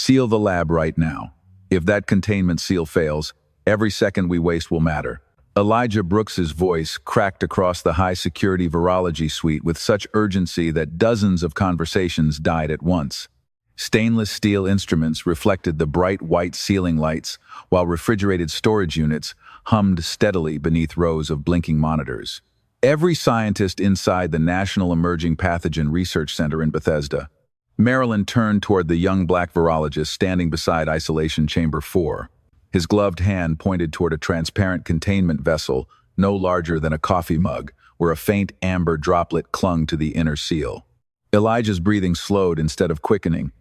Seal the lab right now. If that containment seal fails, every second we waste will matter. Elijah Brooks's voice cracked across the high-security virology suite with such urgency that dozens of conversations died at once. Stainless steel instruments reflected the bright white ceiling lights, while refrigerated storage units hummed steadily beneath rows of blinking monitors. Every scientist inside the National Emerging Pathogen Research Center in Bethesda. Marilyn turned toward the young black virologist standing beside Isolation Chamber 4. His gloved hand pointed toward a transparent containment vessel no larger than a coffee mug, where a faint amber droplet clung to the inner seal. Elijah's breathing slowed instead of quickening,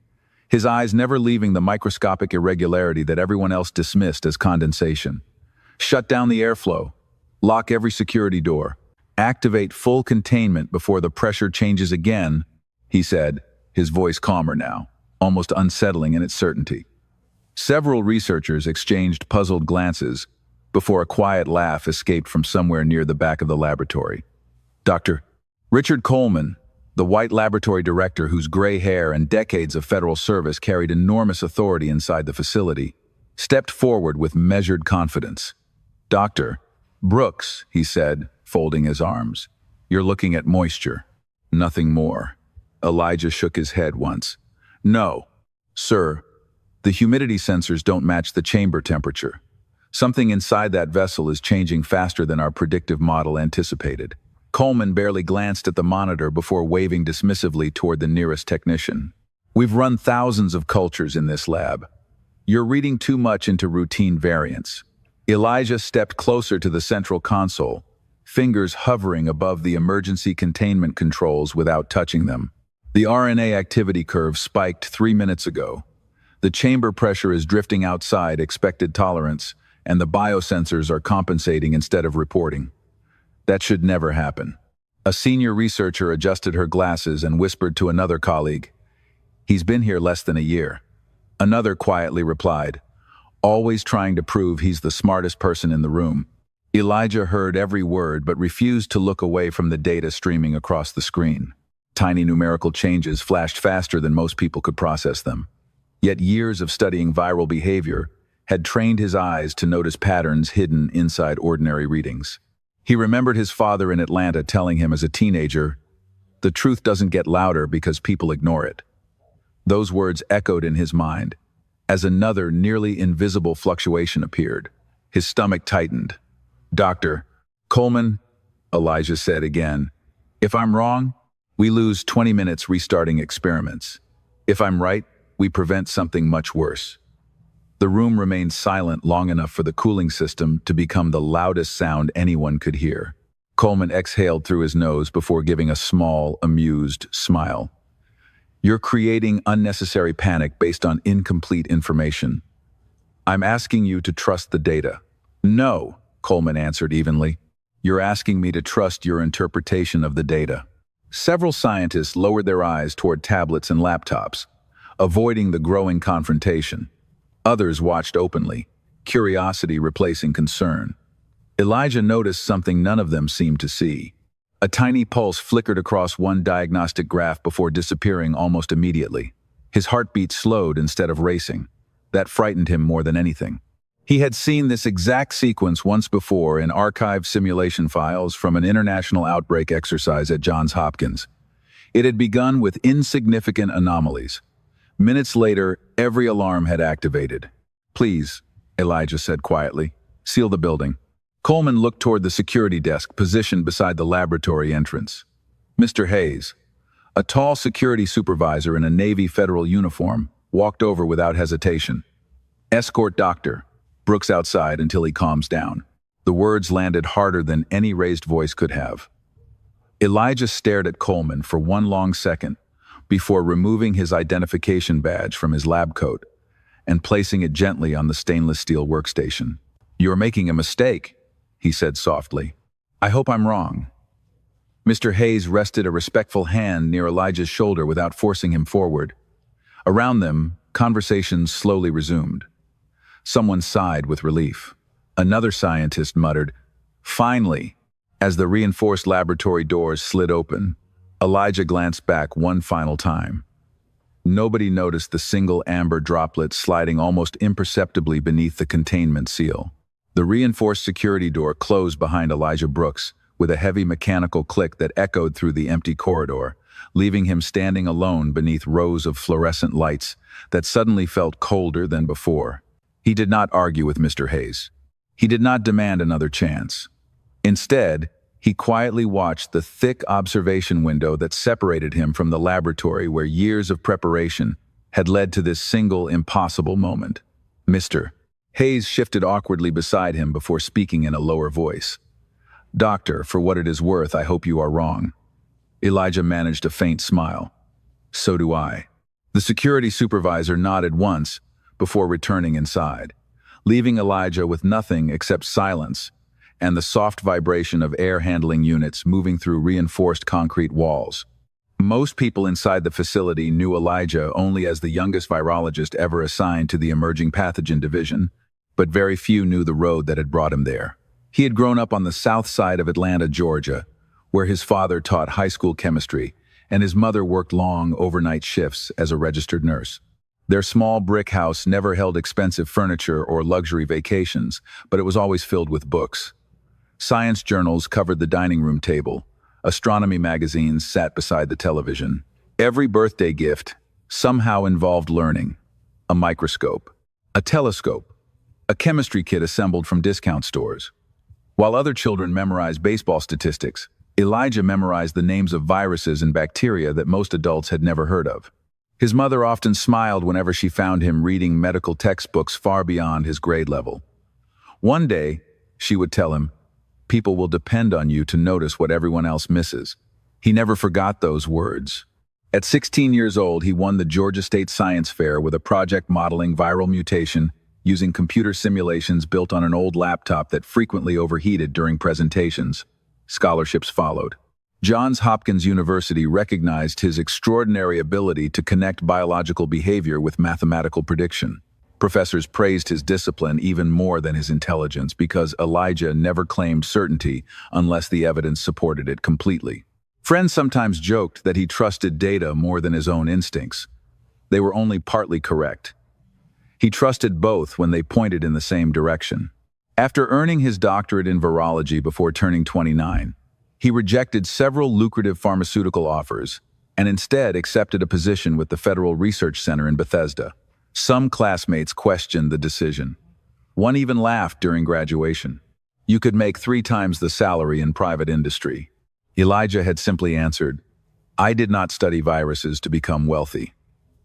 his eyes never leaving the microscopic irregularity that everyone else dismissed as condensation. Shut down the airflow. Lock every security door. Activate full containment before the pressure changes again, he said, his voice calmer now, almost unsettling in its certainty. Several researchers exchanged puzzled glances before a quiet laugh escaped from somewhere near the back of the laboratory. Dr. Richard Coleman, the white laboratory director whose gray hair and decades of federal service carried enormous authority inside the facility, stepped forward with measured confidence. "Dr. Brooks," he said, folding his arms, "you're looking at moisture. Nothing more." Elijah shook his head once. "No, sir. The humidity sensors don't match the chamber temperature. Something inside that vessel is changing faster than our predictive model anticipated." Coleman barely glanced at the monitor before waving dismissively toward the nearest technician. "We've run thousands of cultures in this lab. You're reading too much into routine variants." Elijah stepped closer to the central console, fingers hovering above the emergency containment controls without touching them. The RNA activity curve spiked 3 minutes ago. The chamber pressure is drifting outside expected tolerance, and the biosensors are compensating instead of reporting. That should never happen. A senior researcher adjusted her glasses and whispered to another colleague, "He's been here less than a year." Another quietly replied, always trying to prove he's the smartest person in the room. Elijah heard every word but refused to look away from the data streaming across the screen. Tiny numerical changes flashed faster than most people could process them. Yet years of studying viral behavior had trained his eyes to notice patterns hidden inside ordinary readings. He remembered his father in Atlanta telling him as a teenager, "The truth doesn't get louder because people ignore it." Those words echoed in his mind as another nearly invisible fluctuation appeared. His stomach tightened. "Dr. Coleman," Elijah said again, "if I'm wrong, we lose 20 minutes restarting experiments. If I'm right, we prevent something much worse." The room remained silent long enough for the cooling system to become the loudest sound anyone could hear. Coleman exhaled through his nose before giving a small, amused smile. "You're creating unnecessary panic based on incomplete information. I'm asking you to trust the data." "No," Coleman answered evenly. "You're asking me to trust your interpretation of the data." Several scientists lowered their eyes toward tablets and laptops, avoiding the growing confrontation. Others watched openly, curiosity replacing concern. Elijah noticed something none of them seemed to see. A tiny pulse flickered across one diagnostic graph before disappearing almost immediately. His heartbeat slowed instead of racing. That frightened him more than anything. He had seen this exact sequence once before in archived simulation files from an international outbreak exercise at Johns Hopkins. It had begun with insignificant anomalies. Minutes later, every alarm had activated. "Please," Elijah said quietly, "seal the building." Coleman looked toward the security desk positioned beside the laboratory entrance. Mr. Hayes, a tall security supervisor in a Navy federal uniform, walked over without hesitation. "Escort Dr. Brooks outside until he calms down." The words landed harder than any raised voice could have. Elijah stared at Coleman for one long second before removing his identification badge from his lab coat and placing it gently on the stainless steel workstation. "You're making a mistake," he said softly. "I hope I'm wrong." Mr. Hayes rested a respectful hand near Elijah's shoulder without forcing him forward. Around them, conversations slowly resumed. Someone sighed with relief. Another scientist muttered, "Finally." As the reinforced laboratory doors slid open, Elijah glanced back one final time. Nobody noticed the single amber droplet sliding almost imperceptibly beneath the containment seal. The reinforced security door closed behind Elijah Brooks with a heavy mechanical click that echoed through the empty corridor, leaving him standing alone beneath rows of fluorescent lights that suddenly felt colder than before. He did not argue with Mr. Hayes. He did not demand another chance. Instead, he quietly watched the thick observation window that separated him from the laboratory where years of preparation had led to this single impossible moment. Mr. Hayes shifted awkwardly beside him before speaking in a lower voice. "Doctor, for what it is worth, I hope you are wrong." Elijah managed a faint smile. "So do I." The security supervisor nodded once before returning inside, leaving Elijah with nothing except silence and the soft vibration of air handling units moving through reinforced concrete walls. Most people inside the facility knew Elijah only as the youngest virologist ever assigned to the emerging pathogen division, but very few knew the road that had brought him there. He had grown up on the south side of Atlanta, Georgia, where his father taught high school chemistry and his mother worked long overnight shifts as a registered nurse. Their small brick house never held expensive furniture or luxury vacations, but it was always filled with books. Science journals covered the dining room table. Astronomy magazines sat beside the television. Every birthday gift somehow involved learning. A microscope, a telescope, a chemistry kit assembled from discount stores. While other children memorized baseball statistics, Elijah memorized the names of viruses and bacteria that most adults had never heard of. His mother often smiled whenever she found him reading medical textbooks far beyond his grade level. One day, she would tell him, "People will depend on you to notice what everyone else misses." He never forgot those words. At 16 years old, he won the Georgia State Science Fair with a project modeling viral mutation using computer simulations built on an old laptop that frequently overheated during presentations. Scholarships followed. Johns Hopkins University recognized his extraordinary ability to connect biological behavior with mathematical prediction. Professors praised his discipline even more than his intelligence because Elijah never claimed certainty unless the evidence supported it completely. Friends sometimes joked that he trusted data more than his own instincts. They were only partly correct. He trusted both when they pointed in the same direction. After earning his doctorate in virology before turning 29, he rejected several lucrative pharmaceutical offers and instead accepted a position with the Federal Research Center in Bethesda. Some classmates questioned the decision. One even laughed during graduation. "You could make 3 times the salary in private industry." Elijah had simply answered, "I did not study viruses to become wealthy.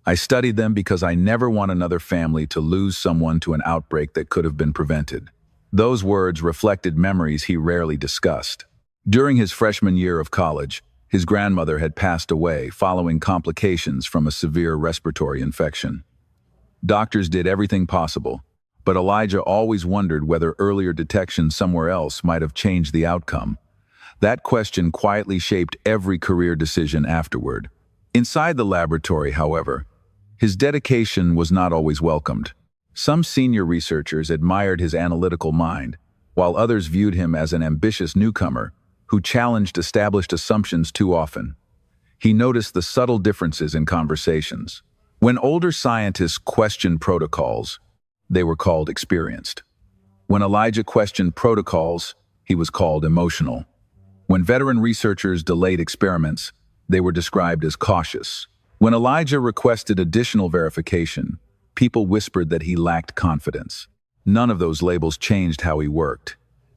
I studied them because I never want another family to lose someone to an outbreak that could have been prevented." Those words reflected memories he rarely discussed. During his freshman year of college, his grandmother had passed away following complications from a severe respiratory infection. Doctors did everything possible, but Elijah always wondered whether earlier detection somewhere else might have changed the outcome. That question quietly shaped every career decision afterward. Inside the laboratory, however, his dedication was not always welcomed. Some senior researchers admired his analytical mind, while others viewed him as an ambitious newcomer who challenged established assumptions too often. He noticed the subtle differences in conversations. When older scientists questioned protocols, they were called experienced. When Elijah questioned protocols, he was called emotional. When veteran researchers delayed experiments, they were described as cautious. When Elijah requested additional verification, people whispered that he lacked confidence. None of those labels changed how he worked.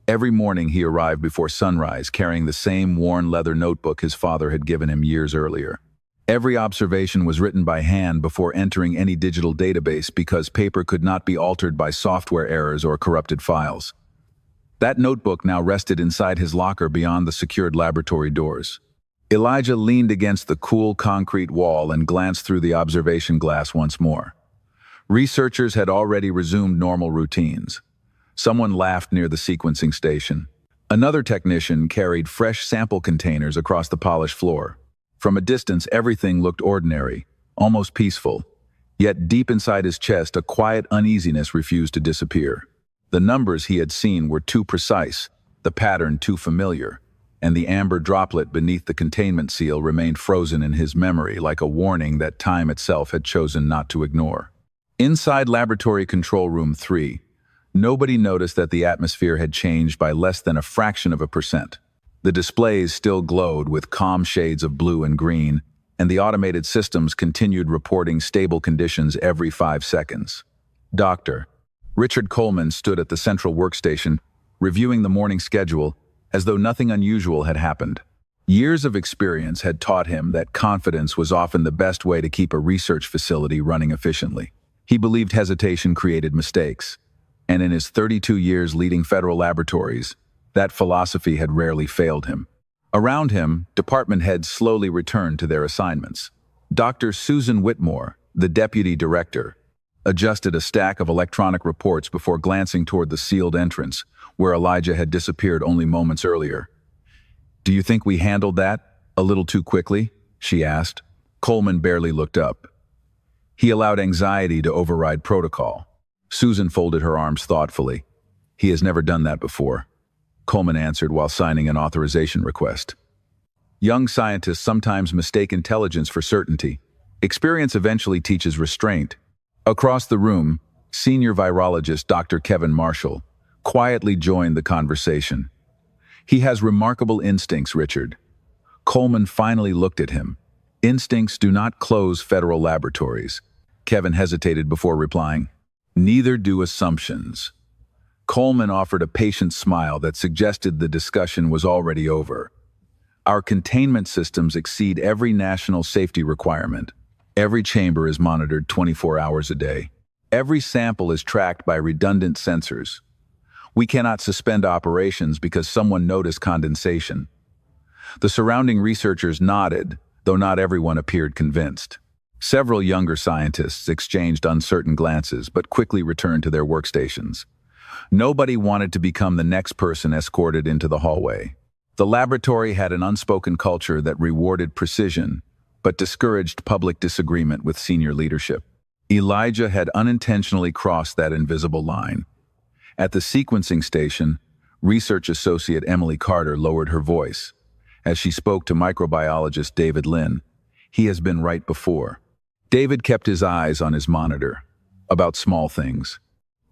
Every morning he arrived before sunrise carrying the same worn leather notebook his father had given him years earlier. Every observation was written by hand before entering any digital database because paper could not be altered by software errors or corrupted files. That notebook now rested inside his locker beyond the secured laboratory doors. Elijah leaned against the cool concrete wall and glanced through the observation glass once more. Researchers had already resumed normal routines. Someone laughed near the sequencing station. Another technician carried fresh sample containers across the polished floor. From a distance, everything looked ordinary, almost peaceful. Yet deep inside his chest, a quiet uneasiness refused to disappear. The numbers he had seen were too precise, the pattern too familiar. and the amber droplet beneath the containment seal remained frozen in his memory like a warning that time itself had chosen not to ignore. Inside Laboratory Control Room 3, nobody noticed that the atmosphere had changed by less than a fraction of a percent. The displays still glowed with calm shades of blue and green, and the automated systems continued reporting stable conditions every 5 seconds. Dr. Richard Coleman stood at the central workstation, reviewing the morning schedule as though nothing unusual had happened. Years of experience had taught him that confidence was often the best way to keep a research facility running efficiently. He believed hesitation created mistakes, and in his 32 years leading federal laboratories, that philosophy had rarely failed him. Around him, department heads slowly returned to their assignments. Dr. Susan Whitmore, the deputy director, adjusted a stack of electronic reports before glancing toward the sealed entrance, where Elijah had disappeared only moments earlier. "Do you think we handled that a little too quickly?" she asked. Coleman barely looked up. He allowed anxiety to override protocol. Susan folded her arms thoughtfully. "He has never done that before," Coleman answered while signing an authorization request. Young scientists sometimes mistake intelligence for certainty. Experience eventually teaches restraint. Across the room, senior virologist Dr. Kevin Marshall quietly joined the conversation. "He has remarkable instincts, Richard." Coleman finally looked at him. "Instincts do not close federal laboratories." Kevin hesitated before replying. "Neither do assumptions." Coleman offered a patient smile that suggested the discussion was already over. "Our containment systems exceed every national safety requirement. Every chamber is monitored 24 hours a day. Every sample is tracked by redundant sensors. We cannot suspend operations because someone noticed condensation." The surrounding researchers nodded, though not everyone appeared convinced. Several younger scientists exchanged uncertain glances but quickly returned to their workstations. Nobody wanted to become the next person escorted into the hallway. The laboratory had an unspoken culture that rewarded precision, but discouraged public disagreement with senior leadership. Elijah had unintentionally crossed that invisible line. At the sequencing station, research associate Emily Carter lowered her voice. As she spoke to microbiologist David Lynn, "He has been right before." David kept his eyes on his monitor. "About small things."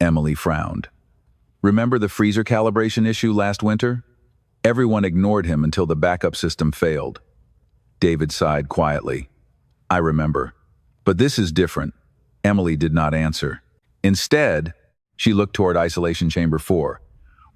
Emily frowned. "Remember the freezer calibration issue last winter? Everyone ignored him until the backup system failed." David sighed quietly. "I remember. But this is different." Emily did not answer. Instead, she looked toward isolation chamber 4,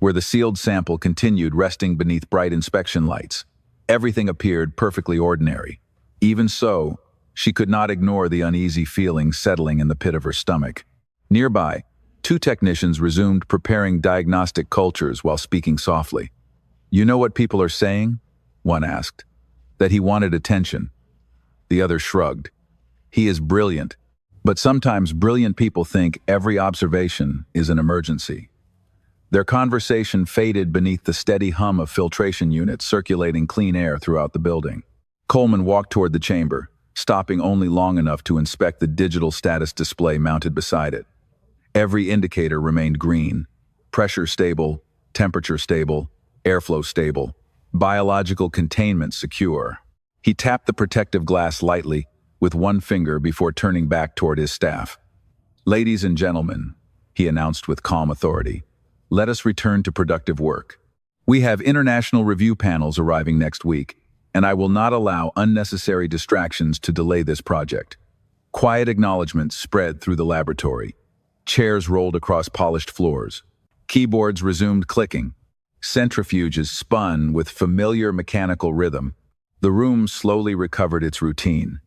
where the sealed sample continued resting beneath bright inspection lights. Everything appeared perfectly ordinary. Even so, she could not ignore the uneasy feeling settling in the pit of her stomach. Nearby, 2 technicians resumed preparing diagnostic cultures while speaking softly. "You know what people are saying?" one asked. "That he wanted attention." The other shrugged. "He is brilliant, but sometimes brilliant people think every observation is an emergency." Their conversation faded beneath the steady hum of filtration units circulating clean air throughout the building. Coleman walked toward the chamber, stopping only long enough to inspect the digital status display mounted beside it. Every indicator remained green: pressure stable, temperature stable, airflow stable, biological containment secure. He tapped the protective glass lightly with one finger before turning back toward his staff. "Ladies and gentlemen," he announced with calm authority, "let us return to productive work. We have international review panels arriving next week, and I will not allow unnecessary distractions to delay this project." Quiet acknowledgement spread through the laboratory. Chairs rolled across polished floors. Keyboards resumed clicking. Centrifuges spun with familiar mechanical rhythm. The room slowly recovered its routine.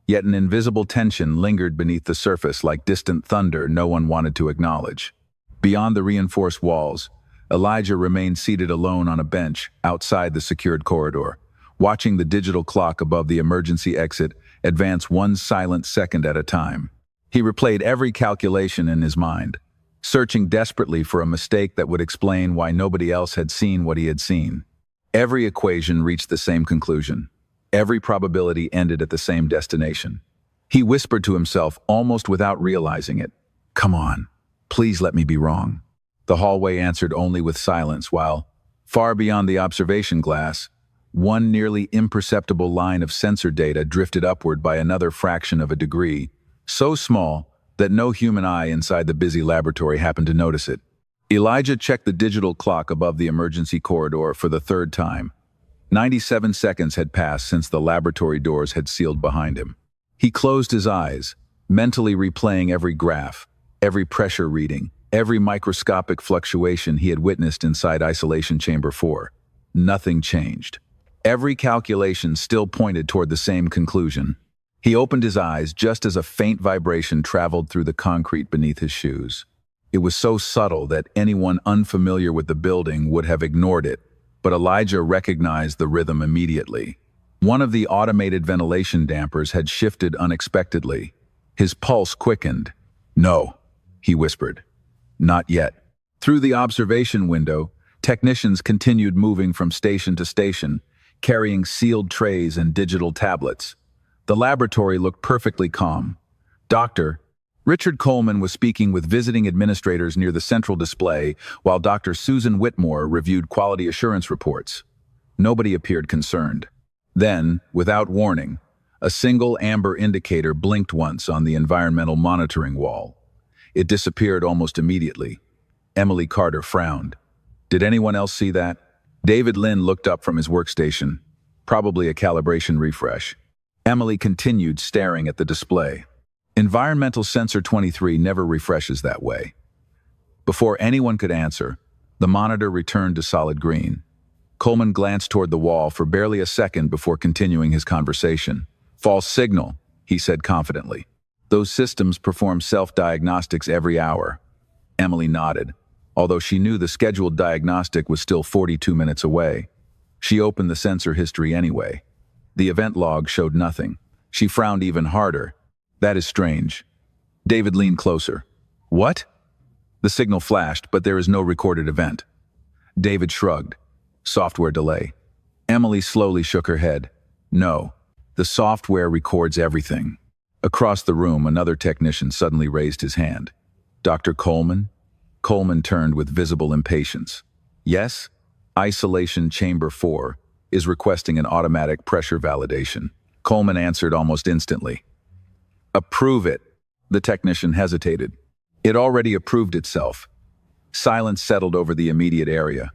Yet an invisible tension lingered beneath the surface like distant thunder no one wanted to acknowledge. Beyond the reinforced walls, Elijah remained seated alone on a bench outside the secured corridor, watching the digital clock above the emergency exit advance one silent second at a time. He replayed every calculation in his mind, searching desperately for a mistake that would explain why nobody else had seen what he had seen. Every equation reached the same conclusion. Every probability ended at the same destination. He whispered to himself almost without realizing it, "Come on, please let me be wrong." The hallway answered only with silence while, far beyond the observation glass, One nearly imperceptible line of sensor data drifted upward by another fraction of a degree, so small that no human eye inside the busy laboratory happened to notice it. Elijah checked the digital clock above the emergency corridor for the third time. 97 seconds had passed since the laboratory doors had sealed behind him. He closed his eyes, mentally replaying every graph, every pressure reading, every microscopic fluctuation he had witnessed inside Isolation Chamber 4. Nothing changed. Every calculation still pointed toward the same conclusion. He opened his eyes just as a faint vibration traveled through the concrete beneath his shoes. It was so subtle that anyone unfamiliar with the building would have ignored it, but Elijah recognized the rhythm immediately. One of the automated ventilation dampers had shifted unexpectedly. His pulse quickened. "No," he whispered. "Not yet." Through the observation window, technicians continued moving from station to station, carrying sealed trays and digital tablets. The laboratory looked perfectly calm. Dr. Richard Coleman was speaking with visiting administrators near the central display, while Dr. Susan Whitmore reviewed quality assurance reports. Nobody appeared concerned. Then, without warning, a single amber indicator blinked once on the environmental monitoring wall. It disappeared almost immediately. Emily Carter frowned. Did anyone else see that? David Lynn looked up from his workstation, probably a calibration refresh. Emily continued staring at the display. Environmental sensor 23 never refreshes that way. Before anyone could answer, the monitor returned to solid green. Coleman glanced toward the wall for barely a second before continuing his conversation. "False signal," he said confidently. "Those systems perform self-diagnostics every hour." Emily nodded, although she knew the scheduled diagnostic was still 42 minutes away. She opened the sensor history anyway. The event log showed nothing. She frowned even harder. "That is strange." David leaned closer. "What?" The signal flashed, but there is no recorded event. David shrugged. "Software delay." Emily slowly shook her head. "No, the software records everything." Across the room, another technician suddenly raised his hand. "Dr. Coleman?" Coleman turned with visible impatience. "Yes? Isolation Chamber 4 is requesting an automatic pressure validation." Coleman answered almost instantly. "Approve it." The technician hesitated. It already approved itself. Silence settled over the immediate area.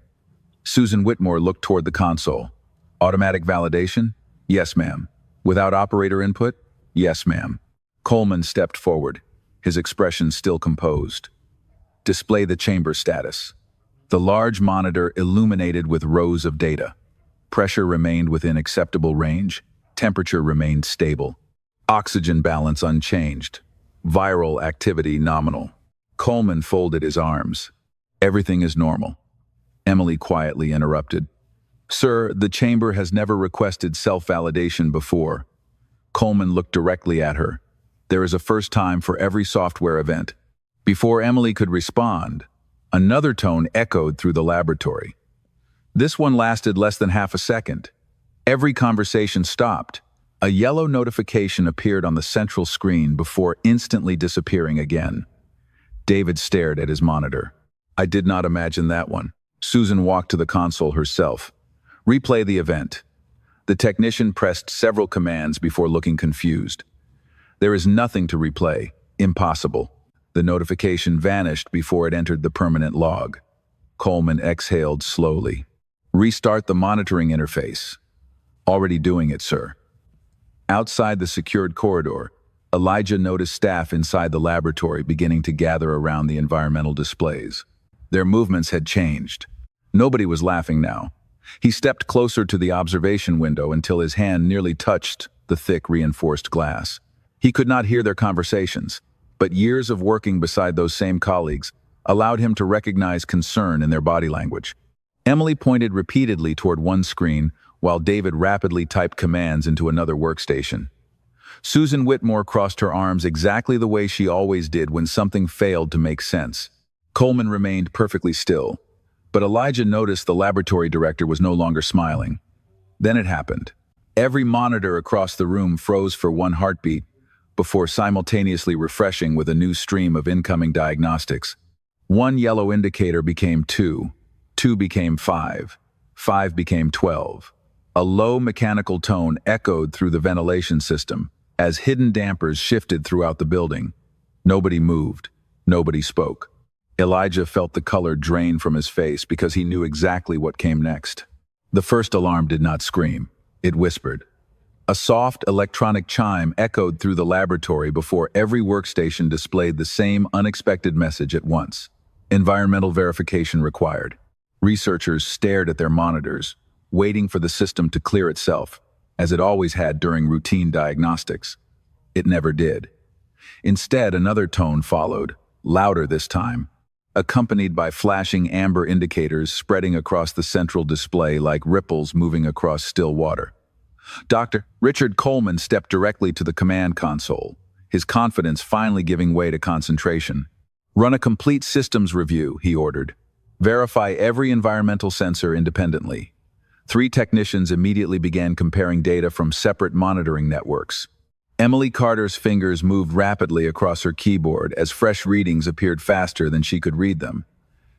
Susan Whitmore looked toward the console. "Automatic validation?" "Yes, ma'am." "Without operator input?" "Yes, ma'am." Coleman stepped forward, his expression still composed. "Display the chamber status." The large monitor illuminated with rows of data. Pressure remained within acceptable range. Temperature remained stable. Oxygen balance unchanged. Viral activity nominal. Coleman folded his arms. "Everything is normal." Emily quietly interrupted. "Sir, the chamber has never requested self-validation before." Coleman looked directly at her. "There is a first time for every software event." Before Emily could respond, another tone echoed through the laboratory. This one lasted less than half a second. Every conversation stopped. A yellow notification appeared on the central screen before instantly disappearing again. David stared at his monitor. "I did not imagine that one." Susan walked to the console herself. "Replay the event." The technician pressed several commands before looking confused. "There is nothing to replay. Impossible." The notification vanished before it entered the permanent log. Coleman exhaled slowly. "Restart the monitoring interface." "Already doing it, sir." Outside the secured corridor, Elijah noticed staff inside the laboratory beginning to gather around the environmental displays. Their movements had changed. Nobody was laughing now. He stepped closer to the observation window until his hand nearly touched the thick, reinforced glass. He could not hear their conversations, but years of working beside those same colleagues allowed him to recognize concern in their body language. Emily pointed repeatedly toward one screen, while David rapidly typed commands into another workstation. Susan Whitmore crossed her arms exactly the way she always did when something failed to make sense. Coleman remained perfectly still, but Elijah noticed the laboratory director was no longer smiling. Then it happened. Every monitor across the room froze for one heartbeat, before simultaneously refreshing with a new stream of incoming diagnostics. One yellow indicator became 2, 2 became 5, 5 became 12. A low mechanical tone echoed through the ventilation system as hidden dampers shifted throughout the building. Nobody moved. Nobody spoke. Elijah felt the color drain from his face because he knew exactly what came next. The first alarm did not scream. It whispered. A soft electronic chime echoed through the laboratory before every workstation displayed the same unexpected message at once. Environmental verification required. Researchers stared at their monitors, waiting for the system to clear itself, as it always had during routine diagnostics. It never did. Instead, another tone followed, louder this time, accompanied by flashing amber indicators spreading across the central display like ripples moving across still water. Dr. Richard Coleman stepped directly to the command console, his confidence finally giving way to concentration. "Run a complete systems review," he ordered. "Verify every environmental sensor independently." 3 technicians immediately began comparing data from separate monitoring networks. Emily Carter's fingers moved rapidly across her keyboard as fresh readings appeared faster than she could read them.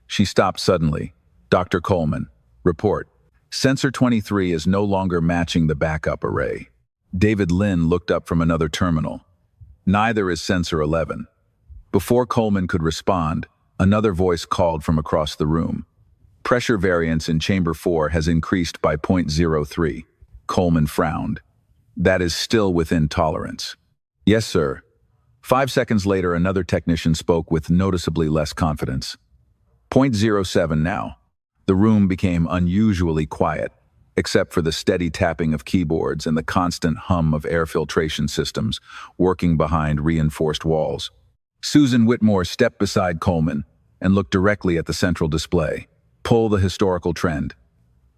She stopped suddenly. "Dr. Coleman, report. Sensor 23 is no longer matching the backup array." David Lynn looked up from another terminal. "Neither is sensor 11. Before Coleman could respond, another voice called from across the room. "Pressure variance in chamber 4 has increased by 0.03. Coleman frowned. "That is still within tolerance." "Yes, sir." 5 seconds later, another technician spoke with noticeably less confidence. 0.07 now. The room became unusually quiet, except for the steady tapping of keyboards and the constant hum of air filtration systems working behind reinforced walls. Susan Whitmore stepped beside Coleman and looked directly at the central display. "Pull the historical trend."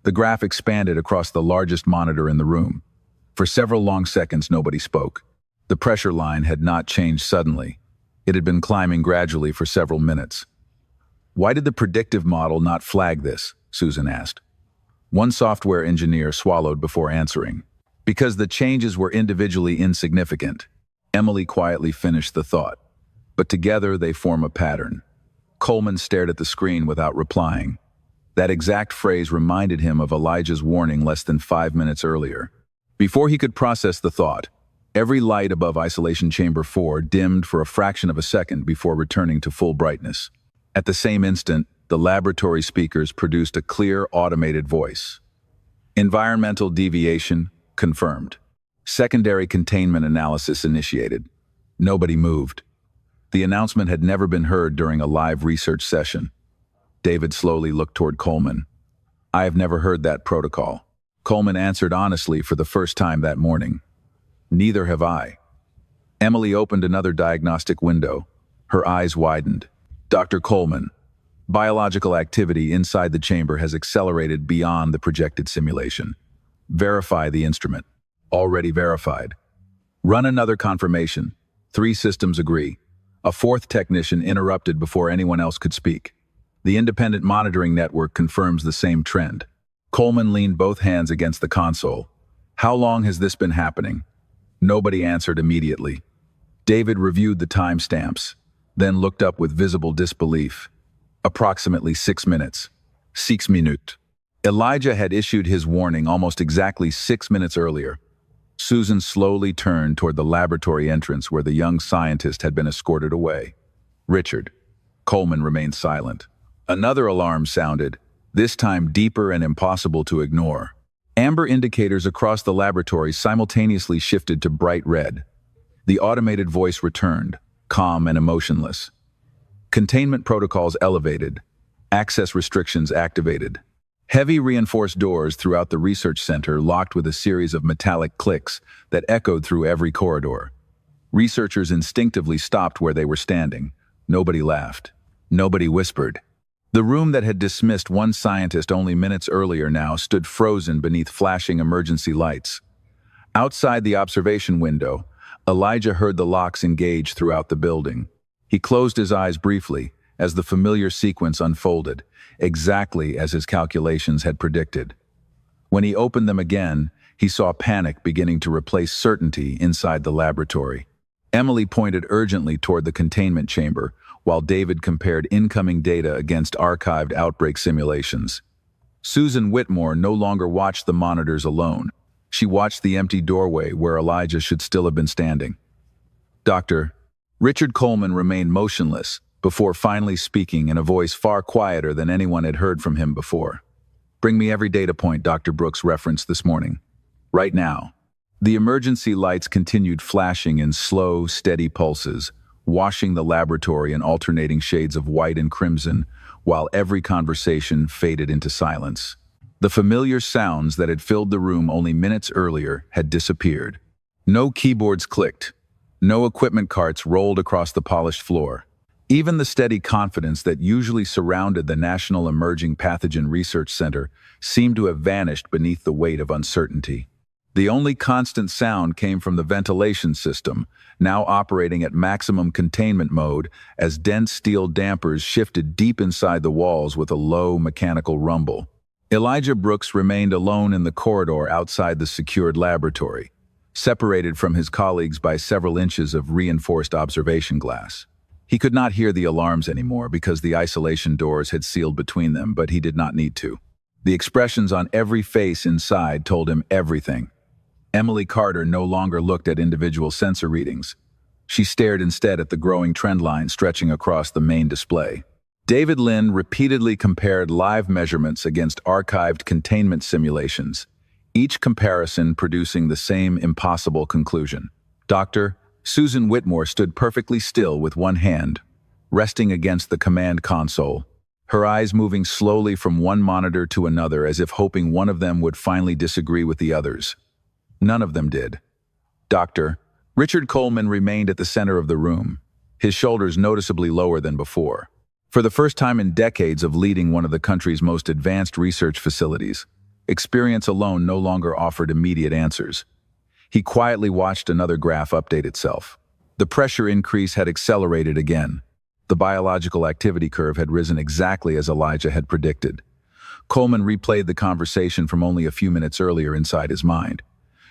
The graph expanded across the largest monitor in the room. For several long seconds, nobody spoke. The pressure line had not changed suddenly. It had been climbing gradually for several minutes. "Why did the predictive model not flag this?" Susan asked. One software engineer swallowed before answering. "Because the changes were individually insignificant." Emily quietly finished the thought. But together they form a pattern. Coleman stared at the screen without replying. That exact phrase reminded him of Elijah's warning less than 5 minutes earlier. Before he could process the thought, every light above isolation chamber 4 dimmed for a fraction of a second before returning to full brightness. At the same instant, the laboratory speakers produced a clear, automated voice. "Environmental deviation confirmed. Secondary containment analysis initiated." Nobody moved. The announcement had never been heard during a live research session. David slowly looked toward Coleman. "I have never heard that protocol." Coleman answered honestly for the first time that morning. "Neither have I." Emily opened another diagnostic window. Her eyes widened. "Dr. Coleman, biological activity inside the chamber has accelerated beyond the projected simulation. Verify the instrument." "Already verified." "Run another confirmation." 3 systems agree. A 4th technician interrupted before anyone else could speak. "The independent monitoring network confirms the same trend." Coleman leaned both hands against the console. "How long has this been happening?" Nobody answered immediately. David reviewed the timestamps, then looked up with visible disbelief. "Approximately 6 minutes. 6 minutes." Elijah had issued his warning almost exactly 6 minutes earlier. Susan slowly turned toward the laboratory entrance where the young scientist had been escorted away. "Richard." Coleman remained silent. Another alarm sounded, this time deeper and impossible to ignore. Amber indicators across the laboratory simultaneously shifted to bright red. The automated voice returned, calm and emotionless. Containment protocols elevated. Access restrictions activated. Heavy reinforced doors throughout the research center locked with a series of metallic clicks that echoed through every corridor. Researchers instinctively stopped where they were standing. Nobody laughed. Nobody whispered. The room that had dismissed one scientist only minutes earlier now stood frozen beneath flashing emergency lights. Outside the observation window, Elijah heard the locks engage throughout the building. He closed his eyes briefly as the familiar sequence unfolded, exactly as his calculations had predicted. When he opened them again, he saw panic beginning to replace certainty inside the laboratory. Emily pointed urgently toward the containment chamber, while David compared incoming data against archived outbreak simulations. Susan Whitmore no longer watched the monitors alone. She watched the empty doorway where Elijah should still have been standing. Doctor. Richard Coleman remained motionless before finally speaking in a voice far quieter than anyone had heard from him before. Bring me every data point Dr. Brooks referenced this morning. Right now. The emergency lights continued flashing in slow, steady pulses, washing the laboratory in alternating shades of white and crimson, while every conversation faded into silence. The familiar sounds that had filled the room only minutes earlier had disappeared. No keyboards clicked. No equipment carts rolled across the polished floor. Even the steady confidence that usually surrounded the National Emerging Pathogen Research Center seemed to have vanished beneath the weight of uncertainty. The only constant sound came from the ventilation system, now operating at maximum containment mode as dense steel dampers shifted deep inside the walls with a low mechanical rumble. Elijah Brooks remained alone in the corridor outside the secured laboratory, separated from his colleagues by several inches of reinforced observation glass. He could not hear the alarms anymore because the isolation doors had sealed between them, but he did not need to. The expressions on every face inside told him everything. Emily Carter no longer looked at individual sensor readings. She stared instead at the growing trend line stretching across the main display. David Lynn repeatedly compared live measurements against archived containment simulations, each comparison producing the same impossible conclusion. Dr. Susan Whitmore stood perfectly still with one hand, resting against the command console, her eyes moving slowly from one monitor to another as if hoping one of them would finally disagree with the others. None of them did. Dr. Richard Coleman remained at the center of the room, his shoulders noticeably lower than before. For the first time in decades of leading one of the country's most advanced research facilities, experience alone no longer offered immediate answers. He quietly watched another graph update itself. The pressure increase had accelerated again. The biological activity curve had risen exactly as Elijah had predicted. Coleman replayed the conversation from only a few minutes earlier inside his mind.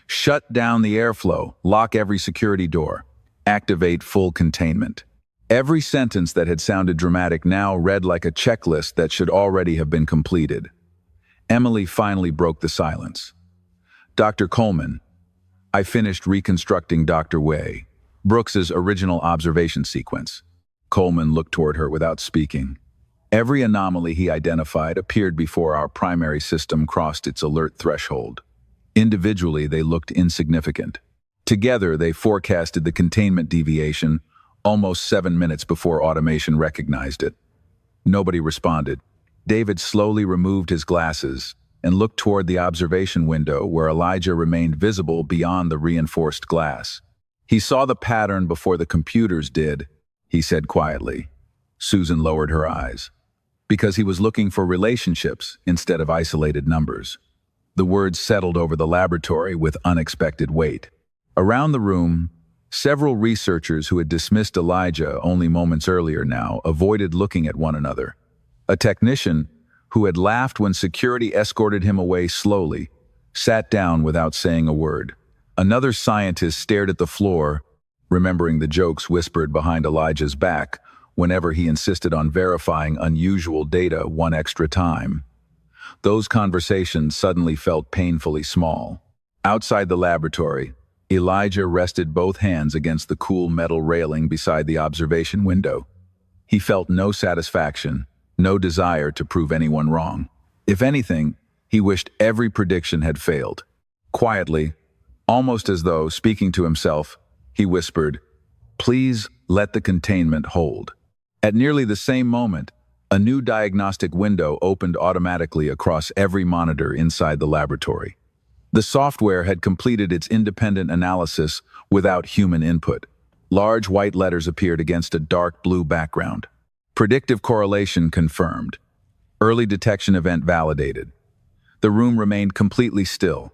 Shut down the airflow, lock every security door, activate full containment. Every sentence that had sounded dramatic now read like a checklist that should already have been completed. Emily finally broke the silence. Dr. Coleman, I finished reconstructing Dr. Brooks's original observation sequence. Coleman looked toward her without speaking. Every anomaly he identified appeared before our primary system crossed its alert threshold. Individually, they looked insignificant. Together, they forecasted the containment deviation almost 7 minutes before automation recognized it. Nobody responded. David slowly removed his glasses and looked toward the observation window where Elijah remained visible beyond the reinforced glass. He saw the pattern before the computers did, he said quietly. Susan lowered her eyes. Because he was looking for relationships instead of isolated numbers. The words settled over the laboratory with unexpected weight. Around the room, several researchers who had dismissed Elijah only moments earlier now avoided looking at one another. A technician, who had laughed when security escorted him away slowly, sat down without saying a word. Another scientist stared at the floor, remembering the jokes whispered behind Elijah's back whenever he insisted on verifying unusual data one extra time. Those conversations suddenly felt painfully small. Outside the laboratory, Elijah rested both hands against the cool metal railing beside the observation window. He felt no satisfaction, no desire to prove anyone wrong. If anything, he wished every prediction had failed. Quietly, almost as though speaking to himself, he whispered, "Please let the containment hold." At nearly the same moment, a new diagnostic window opened automatically across every monitor inside the laboratory. The software had completed its independent analysis without human input. Large white letters appeared against a dark blue background. Predictive correlation confirmed. Early detection event validated. The room remained completely still.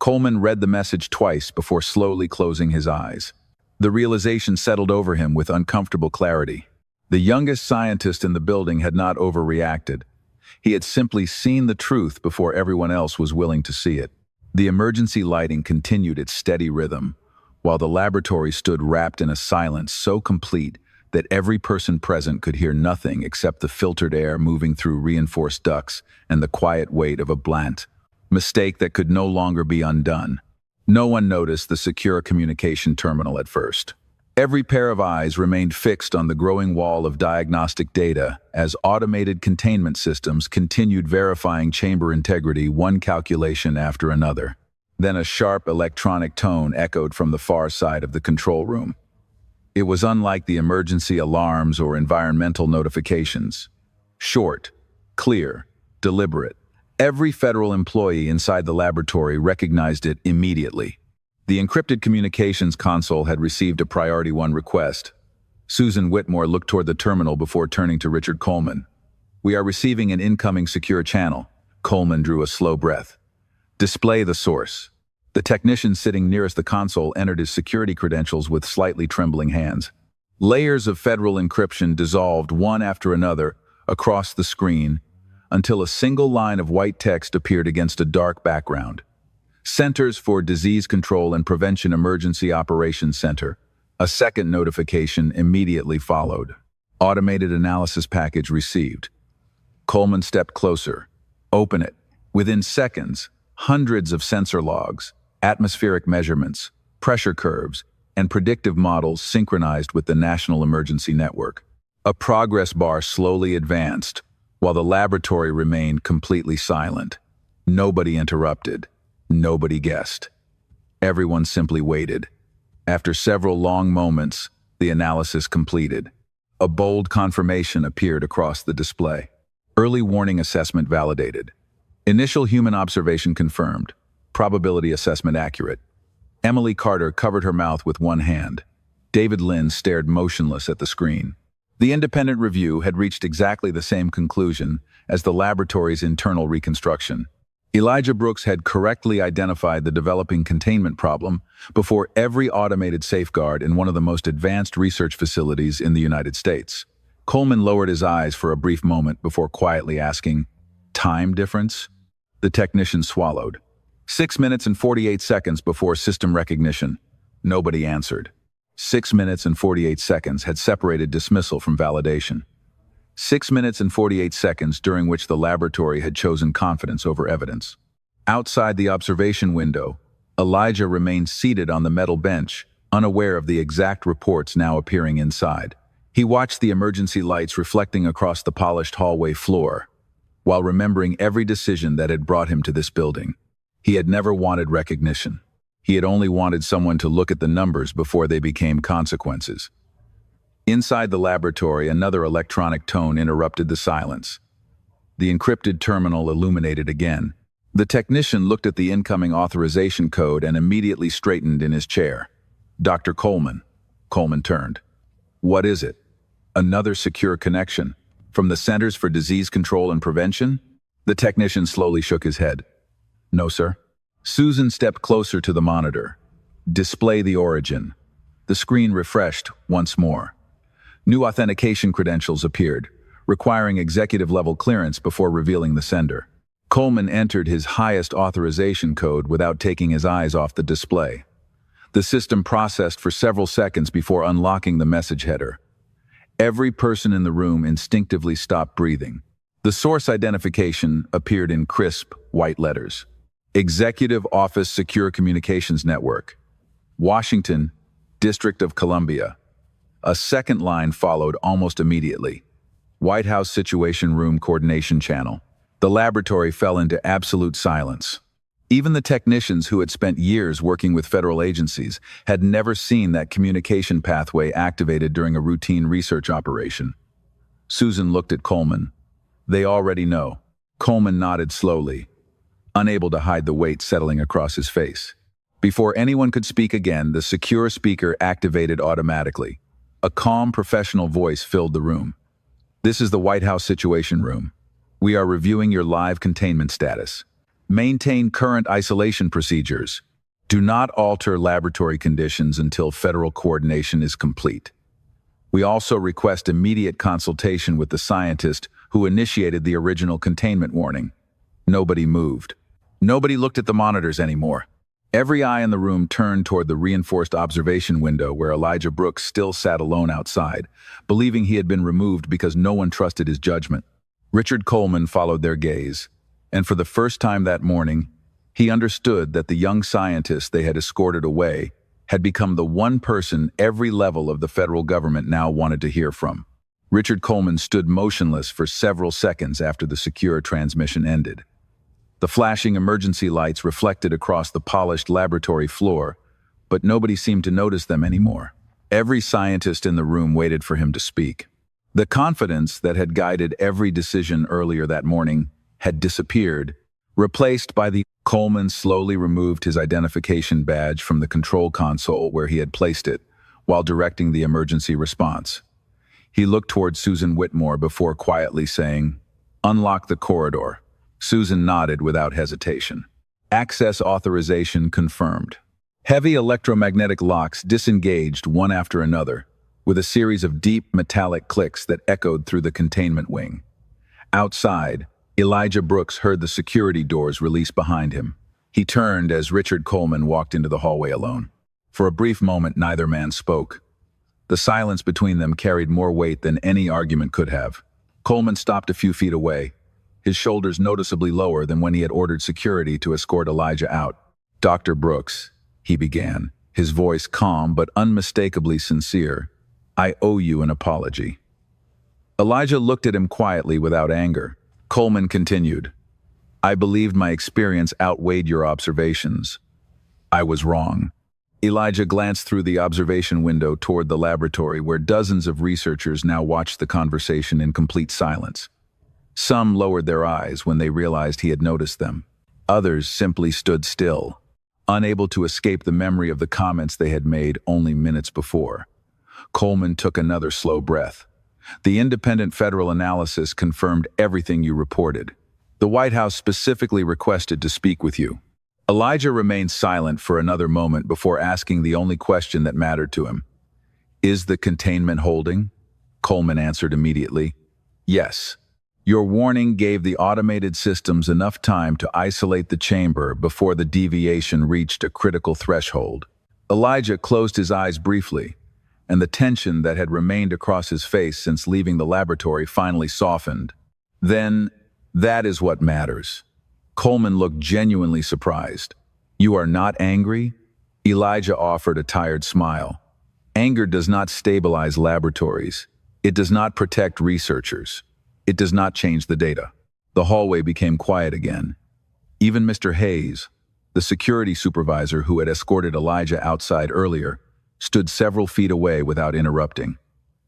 Coleman read the message twice before slowly closing his eyes. The realization settled over him with uncomfortable clarity. The youngest scientist in the building had not overreacted. He had simply seen the truth before everyone else was willing to see it. The emergency lighting continued its steady rhythm, while the laboratory stood wrapped in a silence so complete that every person present could hear nothing except the filtered air moving through reinforced ducts and the quiet weight of a blunt mistake that could no longer be undone. No one noticed the secure communication terminal at first. Every pair of eyes remained fixed on the growing wall of diagnostic data as automated containment systems continued verifying chamber integrity, one calculation after another. Then a sharp electronic tone echoed from the far side of the control room. It was unlike the emergency alarms or environmental notifications. Short, clear, deliberate. Every federal employee inside the laboratory recognized it immediately. The encrypted communications console had received a Priority 1 request. Susan Whitmore looked toward the terminal before turning to Richard Coleman. "We are receiving an incoming secure channel." Coleman drew a slow breath. "Display the source." The technician sitting nearest the console entered his security credentials with slightly trembling hands. Layers of federal encryption dissolved one after another across the screen until a single line of white text appeared against a dark background. Centers for Disease Control and Prevention Emergency Operations Center. A second notification immediately followed. Automated analysis package received. Coleman stepped closer. "Open it." Within seconds, hundreds of sensor logs, atmospheric measurements, pressure curves, and predictive models synchronized with the National Emergency Network. A progress bar slowly advanced, while the laboratory remained completely silent. Nobody interrupted. Nobody guessed. Everyone simply waited. After several long moments, the analysis completed. A bold confirmation appeared across the display. Early warning assessment validated. Initial human observation confirmed. Probability assessment accurate. Emily Carter covered her mouth with one hand. David Lynn stared motionless at the screen. The independent review had reached exactly the same conclusion as the laboratory's internal reconstruction. Elijah Brooks had correctly identified the developing containment problem before every automated safeguard in one of the most advanced research facilities in the United States. Coleman lowered his eyes for a brief moment before quietly asking, "Time difference?" The technician swallowed. 6 minutes and 48 seconds before system recognition. Nobody answered. 6 minutes and 48 seconds had separated dismissal from validation. 6 minutes and 48 seconds during which the laboratory had chosen confidence over evidence. Outside the observation window, Elijah remained seated on the metal bench, unaware of the exact reports now appearing inside. He watched the emergency lights reflecting across the polished hallway floor, while remembering every decision that had brought him to this building. He had never wanted recognition. He had only wanted someone to look at the numbers before they became consequences. Inside the laboratory, another electronic tone interrupted the silence. The encrypted terminal illuminated again. The technician looked at the incoming authorization code and immediately straightened in his chair. "Dr. Coleman." Coleman turned. "What is it?" "Another secure connection. From the Centers for Disease Control and Prevention?" The technician slowly shook his head. "No, sir." Susan stepped closer to the monitor. "Display the origin." The screen refreshed once more. New authentication credentials appeared, requiring executive-level clearance before revealing the sender. Coleman entered his highest authorization code without taking his eyes off the display. The system processed for several seconds before unlocking the message header. Every person in the room instinctively stopped breathing. The source identification appeared in crisp, white letters. Executive Office Secure Communications Network. Washington, District of Columbia. A second line followed almost immediately. White House Situation Room Coordination Channel. The laboratory fell into absolute silence. Even the technicians who had spent years working with federal agencies had never seen that communication pathway activated during a routine research operation. Susan looked at Coleman. "They already know." Coleman nodded slowly, unable to hide the weight settling across his face. Before anyone could speak again, the secure speaker activated automatically. A calm, professional voice filled the room. "This is the White House Situation Room. We are reviewing your live containment status. Maintain current isolation procedures. Do not alter laboratory conditions until federal coordination is complete. We also request immediate consultation with the scientist who initiated the original containment warning." Nobody moved. Nobody looked at the monitors anymore. Every eye in the room turned toward the reinforced observation window where Elijah Brooks still sat alone outside, believing he had been removed because no one trusted his judgment. Richard Coleman followed their gaze, and for the first time that morning, he understood that the young scientist they had escorted away had become the one person every level of the federal government now wanted to hear from. Richard Coleman stood motionless for several seconds after the secure transmission ended. The flashing emergency lights reflected across the polished laboratory floor, but nobody seemed to notice them anymore. Every scientist in the room waited for him to speak. The confidence that had guided every decision earlier that morning had disappeared, replaced by the Coleman slowly removed his identification badge from the control console where he had placed it, while directing the emergency response. He looked toward Susan Whitmore before quietly saying, "Unlock the corridor." Susan nodded without hesitation. Access authorization confirmed. Heavy electromagnetic locks disengaged one after another, with a series of deep metallic clicks that echoed through the containment wing. Outside, Elijah Brooks heard the security doors release behind him. He turned as Richard Coleman walked into the hallway alone. For a brief moment, neither man spoke. The silence between them carried more weight than any argument could have. Coleman stopped a few feet away, his shoulders noticeably lower than when he had ordered security to escort Elijah out. "Dr. Brooks," he began, his voice calm but unmistakably sincere, "I owe you an apology." Elijah looked at him quietly without anger. Coleman continued, "I believed my experience outweighed your observations. I was wrong." Elijah glanced through the observation window toward the laboratory where dozens of researchers now watched the conversation in complete silence. Some lowered their eyes when they realized he had noticed them. Others simply stood still, unable to escape the memory of the comments they had made only minutes before. Coleman took another slow breath. "The independent federal analysis confirmed everything you reported. The White House specifically requested to speak with you." Elijah remained silent for another moment before asking the only question that mattered to him. "Is the containment holding?" Coleman answered immediately. "Yes. Your warning gave the automated systems enough time to isolate the chamber before the deviation reached a critical threshold." Elijah closed his eyes briefly, and the tension that had remained across his face since leaving the laboratory finally softened. "Then, that is what matters." Coleman looked genuinely surprised. "You are not angry?" Elijah offered a tired smile. "Anger does not stabilize laboratories. It does not protect researchers. It does not change the data." The hallway became quiet again. Even Mr. Hayes, the security supervisor who had escorted Elijah outside earlier, stood several feet away without interrupting.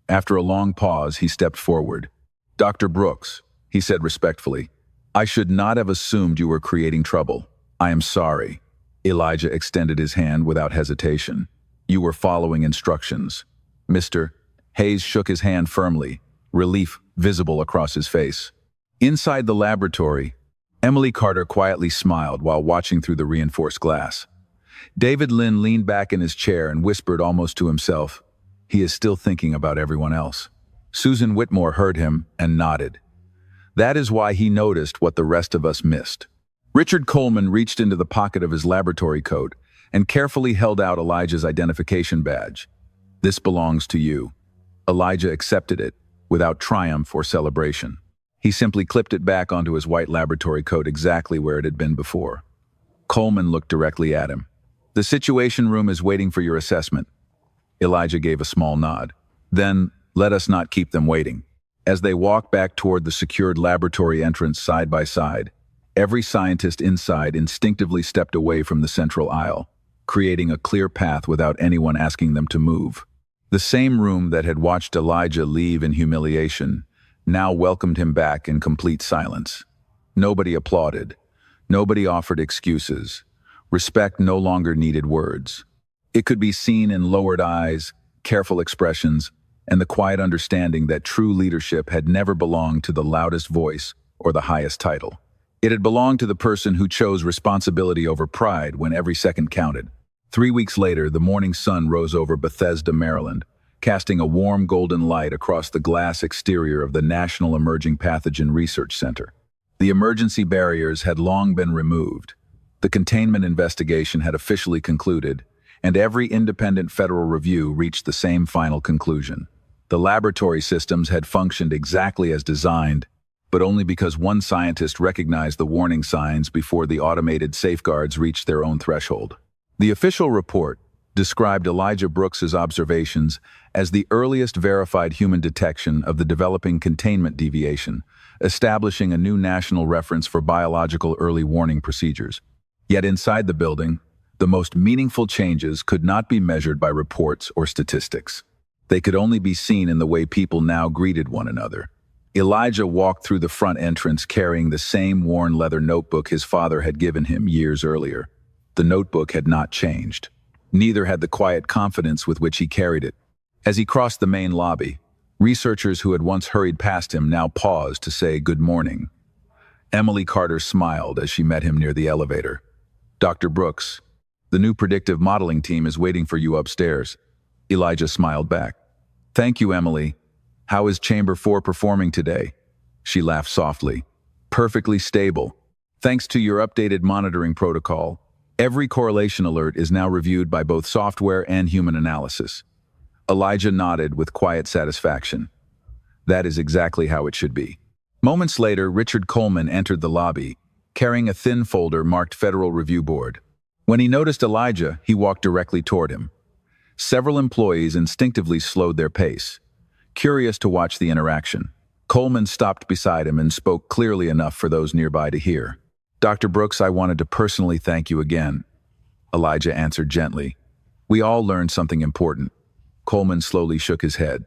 After a long pause, he stepped forward. "Dr. Brooks," he said respectfully, "I should not have assumed you were creating trouble. I am sorry." Elijah extended his hand without hesitation. "You were following instructions." "Mr." Hayes shook his hand firmly, relief visible across his face. Inside the laboratory, Emily Carter quietly smiled while watching through the reinforced glass. David Lynn leaned back in his chair and whispered almost to himself, "He is still thinking about everyone else." Susan Whitmore heard him and nodded. That is why he noticed what the rest of us missed. Richard Coleman reached into the pocket of his laboratory coat and carefully held out Elijah's identification badge. "This belongs to you." Elijah accepted it, without triumph or celebration. He simply clipped it back onto his white laboratory coat exactly where it had been before. Coleman looked directly at him. "The Situation Room is waiting for your assessment." Elijah gave a small nod. "Then, let us not keep them waiting." As they walked back toward the secured laboratory entrance side by side, every scientist inside instinctively stepped away from the central aisle, creating a clear path without anyone asking them to move. The same room that had watched Elijah leave in humiliation now welcomed him back in complete silence. Nobody applauded. Nobody offered excuses. Respect no longer needed words. It could be seen in lowered eyes, careful expressions, and the quiet understanding that true leadership had never belonged to the loudest voice or the highest title. It had belonged to the person who chose responsibility over pride when every second counted. 3 weeks later, the morning sun rose over Bethesda, Maryland, casting a warm golden light across the glass exterior of the National Emerging Pathogen Research Center. The emergency barriers had long been removed, The containment investigation had officially concluded, and every independent federal review reached the same final conclusion. The laboratory systems had functioned exactly as designed, but only because one scientist recognized the warning signs before the automated safeguards reached their own threshold. The official report described Elijah Brooks's observations as the earliest verified human detection of the developing containment deviation, establishing a new national reference for biological early warning procedures. Yet inside the building, the most meaningful changes could not be measured by reports or statistics. They could only be seen in the way people now greeted one another. Elijah walked through the front entrance carrying the same worn leather notebook his father had given him years earlier. The notebook had not changed. Neither had the quiet confidence with which he carried it. As he crossed the main lobby, researchers who had once hurried past him now paused to say good morning. Emily Carter smiled as she met him near the elevator. "Dr. Brooks, the new predictive modeling team is waiting for you upstairs." Elijah smiled back. "Thank you, Emily. How is Chamber 4 performing today?" She laughed softly. "Perfectly stable. Thanks to your updated monitoring protocol, every correlation alert is now reviewed by both software and human analysis." Elijah nodded with quiet satisfaction. That is exactly how it should be. Moments later, Richard Coleman entered the lobby, carrying a thin folder marked Federal Review Board. When he noticed Elijah, he walked directly toward him. Several employees instinctively slowed their pace, curious to watch the interaction. Coleman stopped beside him and spoke clearly enough for those nearby to hear. "Dr. Brooks, I wanted to personally thank you again," Elijah answered gently. "We all learned something important." Coleman slowly shook his head.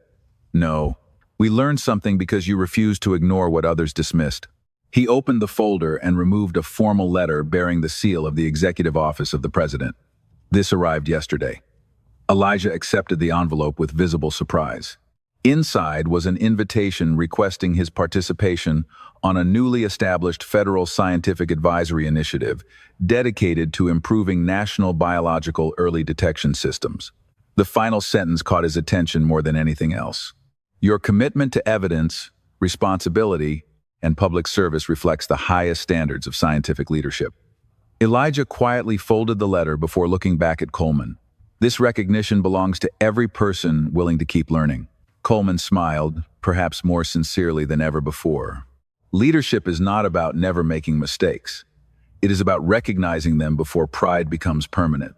"No, we learned something because you refused to ignore what others dismissed." He opened the folder and removed a formal letter bearing the seal of the Executive Office of the President. This arrived yesterday. Elijah accepted the envelope with visible surprise. Inside was an invitation requesting his participation on a newly established federal scientific advisory initiative dedicated to improving national biological early detection systems. The final sentence caught his attention more than anything else. "Your commitment to evidence, responsibility, and public service reflects the highest standards of scientific leadership." Elijah quietly folded the letter before looking back at Coleman. "This recognition belongs to every person willing to keep learning." Coleman smiled, perhaps more sincerely than ever before. "Leadership is not about never making mistakes. It is about recognizing them before pride becomes permanent."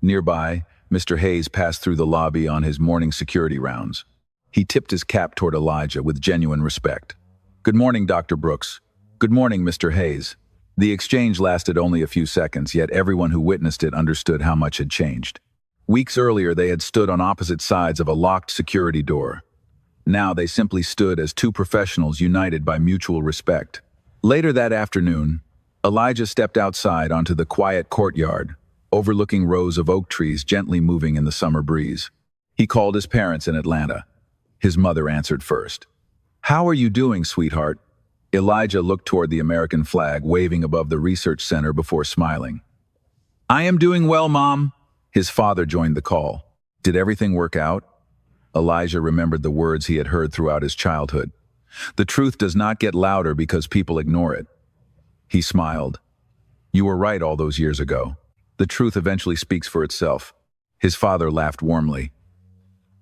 Nearby, Mr. Hayes passed through the lobby on his morning security rounds. He tipped his cap toward Elijah with genuine respect. "Good morning, Dr. Brooks." "Good morning, Mr. Hayes." The exchange lasted only a few seconds, yet everyone who witnessed it understood how much had changed. Weeks earlier, they had stood on opposite sides of a locked security door. Now they simply stood as two professionals united by mutual respect. Later that afternoon, Elijah stepped outside onto the quiet courtyard, overlooking rows of oak trees gently moving in the summer breeze. He called his parents in Atlanta. His mother answered first. "How are you doing, sweetheart?" Elijah looked toward the American flag waving above the research center before smiling. "I am doing well, Mom." His father joined the call. "Did everything work out?" Elijah remembered the words he had heard throughout his childhood. "The truth does not get louder because people ignore it." He smiled. "You were right all those years ago. The truth eventually speaks for itself." His father laughed warmly.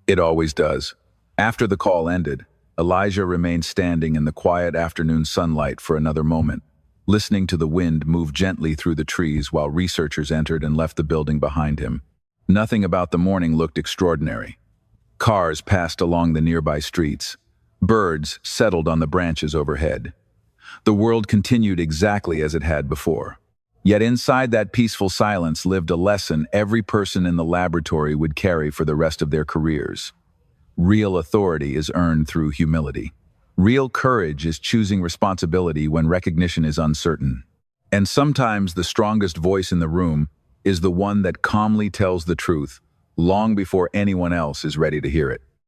"It always does." After the call ended, Elijah remained standing in the quiet afternoon sunlight for another moment, listening to the wind move gently through the trees while researchers entered and left the building behind him. Nothing about the morning looked extraordinary. Cars passed along the nearby streets. Birds settled on the branches overhead. The world continued exactly as it had before. Yet inside that peaceful silence lived a lesson every person in the laboratory would carry for the rest of their careers. Real authority is earned through humility. Real courage is choosing responsibility when recognition is uncertain. And sometimes the strongest voice in the room is the one that calmly tells the truth long before anyone else is ready to hear it.